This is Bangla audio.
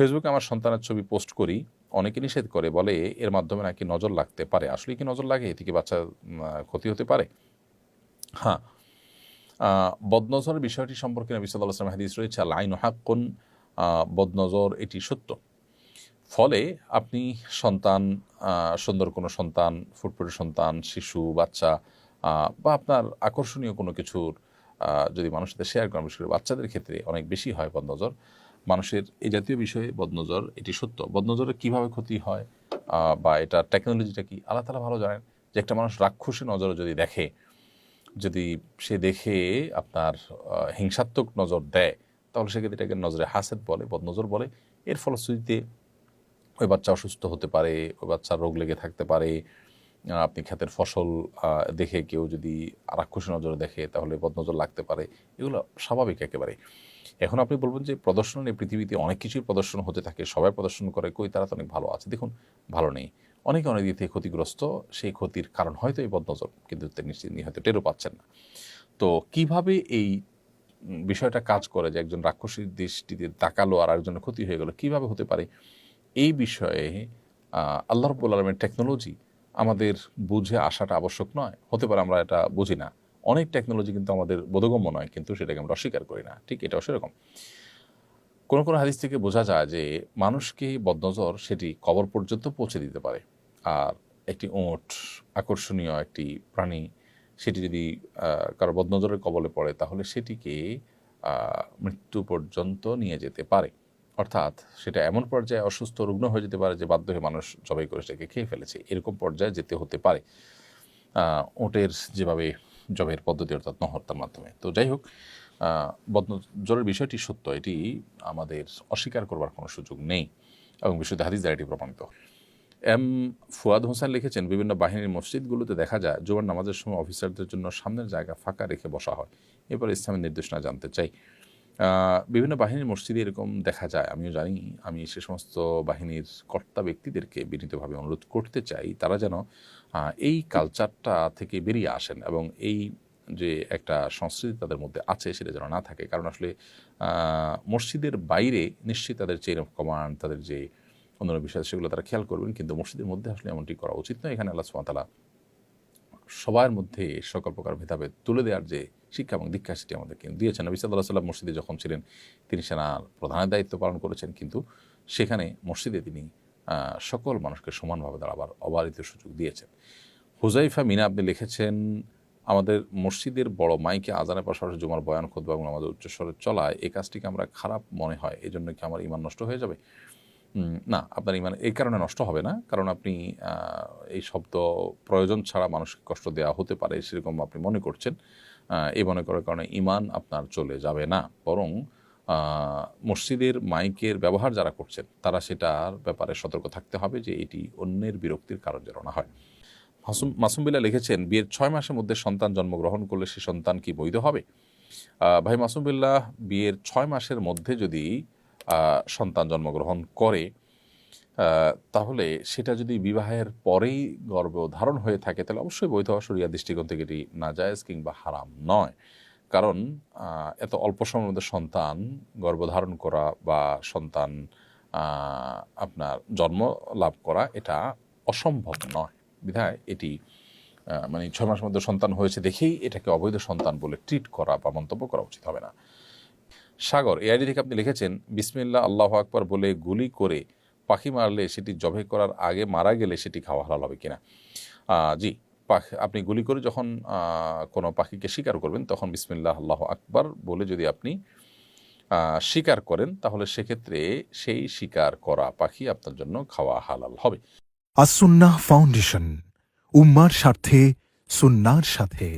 ফেসবুকে আমার সন্তানের ছবি পোস্ট করি, অনেকে নিষেধ করে, বলে এর মাধ্যমে নাকি নজর লাগতে পারে। আসলে কি নজর লাগে? এতে কি বাচ্চার ক্ষতি হতে পারে? হ্যাঁ, বদনজরের বিষয়টি সম্পর্কে নবী সাল্লাল্লাহু আলাইহি ওয়াসাল্লাম হাদিস রয়েছে, আল আইনু হাক্কুন, বদনজর এটি সত্য। ফলে আপনি সন্তান, সুন্দর কোনো সন্তান, ফুটফুটে সন্তান, শিশু, বাচ্চা বা আপনার আকর্ষণীয় কোনো কিছুর যদি মানুষের সাথে শেয়ার করেন, বিশেষ করে বাচ্চাদের ক্ষেত্রে অনেক বেশি হয় বদনজর। মানুষের এই জাতীয় বিষয়ে বদনজর এটি সত্য। বদনজরের কীভাবে ক্ষতি হয় বা এটার টেকনোলজিটা কি, আল্লাহ তাআলা ভালো জানেন। যে একটা মানুষ রাক্ষসী নজরে যদি দেখে, যদি সে দেখে আপনার হিংসাত্মক নজর দেয়, তাহলে সেক্ষেত্রে এটাকে নজরে হাসেদ বলে, বদনজর বলে। এর ফলশ্রুতিতে ওই বাচ্চা অসুস্থ হতে পারে, ওই বাচ্চার রোগ লেগে থাকতে পারে। আপনি ক্ষেতের ফসল দেখে কেউ যদি রাক্ষসী নজরে দেখে, তাহলে বদনজর লাগতে পারে। এগুলো স্বাভাবিক একেবারে। এখন আপনি বলবেন যে প্রদর্শন, এই পৃথিবীতে অনেক কিছুই প্রদর্শন হতে থাকে, সবাই প্রদর্শন করে, কই তারা তো অনেক ভালো আছে। দেখুন, ভালো নেই, অনেকে অনেক দিক থেকে ক্ষতিগ্রস্ত। সেই ক্ষতির কারণ হয়তো এই বদনজর, কিন্তু তিনি হয়তো টেরও পাচ্ছেন না। তো কিভাবে এই বিষয়টা কাজ করে যে একজন রাক্ষসীর দৃষ্টিতে তাকালো আর আরেকজনের ক্ষতি হয়ে গেল, কিভাবে হতে পারে, এই বিষয়ে আল্লাহ রাব্বুল আলামিনের টেকনোলজি আমাদের বুঝে আসাটা আবশ্যক নয়। হতে পারে আমরা এটা বুঝি না। অনেক টেকনোলজি কিন্তু আমাদের বোধগম্য নয়, কিন্তু সেটাকে আমরা অস্বীকার করি না। ঠিক এটাও সেরকম। কোনো কোনো হাদিস থেকে বোঝা যায় যে মানুষকে বদনজর সেটি কবর পর্যন্ত পৌঁছে দিতে পারে। আর একটি ওঁট, আকর্ষণীয় একটি প্রাণী, সেটি যদি কারো বদনজরের কবলে পড়ে, তাহলে সেটিকে মৃত্যু পর্যন্ত নিয়ে যেতে পারে। অর্থাৎ সেটা এমন পর্যায়ে অসুস্থ, রুগ্ন হয়ে যেতে পারে যে বাধ্য হয়ে মানুষ জবাই করে সেটাকে খেয়ে ফেলেছে, এরকম পর্যায়ে যেতে হতে পারে ওটের যেভাবে জবাইয়ের পদ্ধতি, অর্থাৎ নহত্যার মাধ্যমে। তো যাই হোক, বদনজরের বিষয়টি সত্য, এটি আমাদের অস্বীকার করবার কোনো সুযোগ নেই এবং বিশুদ্ধ হাদিস দ্বারা এটি প্রমাণিত। এম ফুয়াদ হোসেন লিখেছেন, বিভিন্ন বাহিনীর মসজিদগুলোতে দেখা যায় জুমার নামাজের সময় অফিসারদের জন্য সামনের জায়গা ফাঁকা রেখে বসা হয়। এরপর ইসলামের নির্দেশনা জানতে চাই। বিভিন্ন বাহিনীর মসজিদে এরকম দেখা যায়, আমিও জানি। আমি সে সমস্ত বাহিনীর কর্তা ব্যক্তিদেরকে বিনীতভাবে অনুরোধ করতে চাই, তারা যেন এই কালচারটা থেকে বেরিয়ে আসেন এবং এই যে একটা সংস্কৃতি তাদের মধ্যে আছে, সেটা যেন না থাকে। কারণ আসলে মসজিদের বাইরে নিশ্চয়ই তাদের চেইন অফ কমান্ড, তাদের যে অন্যান্য বিষয় সেগুলো তারা খেয়াল করবেন, কিন্তু মসজিদের মধ্যে আসলে এমনটি করা উচিত নয়। এখানে আল্লাহ সুবহানাহু ওয়া তাআলা সবার মধ্যে সকল প্রকার ভেদাভেদ তুলে দেওয়ার যে শিক্ষা এবং দীক্ষা, সেটি আমাদেরকে দিয়েছেন। নবী সাল্লাল্লাহু আলাইহি ওয়াসাল্লাম মসজিদে যখন ছিলেন, তিনি সেনার প্রধানের দায়িত্ব পালন করেছেন, কিন্তু সেখানে মসজিদে তিনি সকল মানুষকে সমানভাবে দাঁড়াবার অবারিত সুযোগ দিয়েছেন। হুজাইফা মিনা আপনি লিখেছেন, আমাদের মসজিদের বড় মাইকে আজানের পাশাপাশি জুমার বয়ান, খুতবা এবং আমাদের উচ্চস্বরে চলায় এই কাজটিকে আমরা খারাপ মনে হয়, এই জন্য কি আমার ঈমান নষ্ট হয়ে যাবে? না, আপনার ঈমান এই কারণে নষ্ট হবে না। কারণ আপনি এই শব্দ প্রয়োজন ছাড়া মানুষকে কষ্ট দেওয়া হতে পারে, সেরকম আপনি মনে করছেন। এই মনে করার কারণে ঈমান আপনার চলে যাবে না। বরং মসজিদের মাইকের ব্যবহার যারা করছেন, তারা সেটার ব্যাপারে সতর্ক থাকতে হবে যে এটি অন্যের বিরক্তির কারণ যেন না হয়। মাসুম বিল্লাহ লিখেছেন, বিয়ের 6 মাসের মধ্যে সন্তান জন্মগ্রহণ করলে সে সন্তান কি বৈধ হবে? ভাই মাসুম বিল্লাহ, বিয়ের 6 মাসের মধ্যে যদি সন্তান জন্মগ্রহণ করে, তাহলে সেটা যদি বিবাহের পরেই গর্ভধারণ হয়ে থাকে, তাহলে অবশ্যই বৈধ। শরিয়া দৃষ্টিকোণ থেকে এটি নাজায়েজ কিংবা হারাম নয়। কারণ এত অল্প সময়ের মধ্যে সন্তান গর্ভধারণ করা বা সন্তান আপনার জন্ম লাভ করা, এটা অসম্ভব নয়। বিধায় এটি মানে 6 মাসের মধ্যে সন্তান হয়েছে দেখেই এটাকে অবৈধ সন্তান বলে ট্রিট করা বা মন্তব্য করা উচিত হবে না। সাগর, এই আইডি থেকে আপনি লিখেছেন, বিসমিল্লাহ আল্লাহু আকবার বলে গুলি করে পাখি মারলে সেটি জবাই করার আগে মারা গেলে সেটি খাওয়া হালাল হবে কিনা? জি, আপনি গুলি করে যখন কোনো পাখিকে শিকার করবেন, তখন বিসমিল্লাহ আল্লাহু আকবার বলে যদি আপনি শিকার করেন, তাহলে সেক্ষেত্রে সেই শিকার করা পাখি আপনার জন্য খাওয়া হালাল হবে। আস-সুন্নাহ ফাউন্ডেশন, উম্মার স্বার্থে সুন্নাহর সাথে।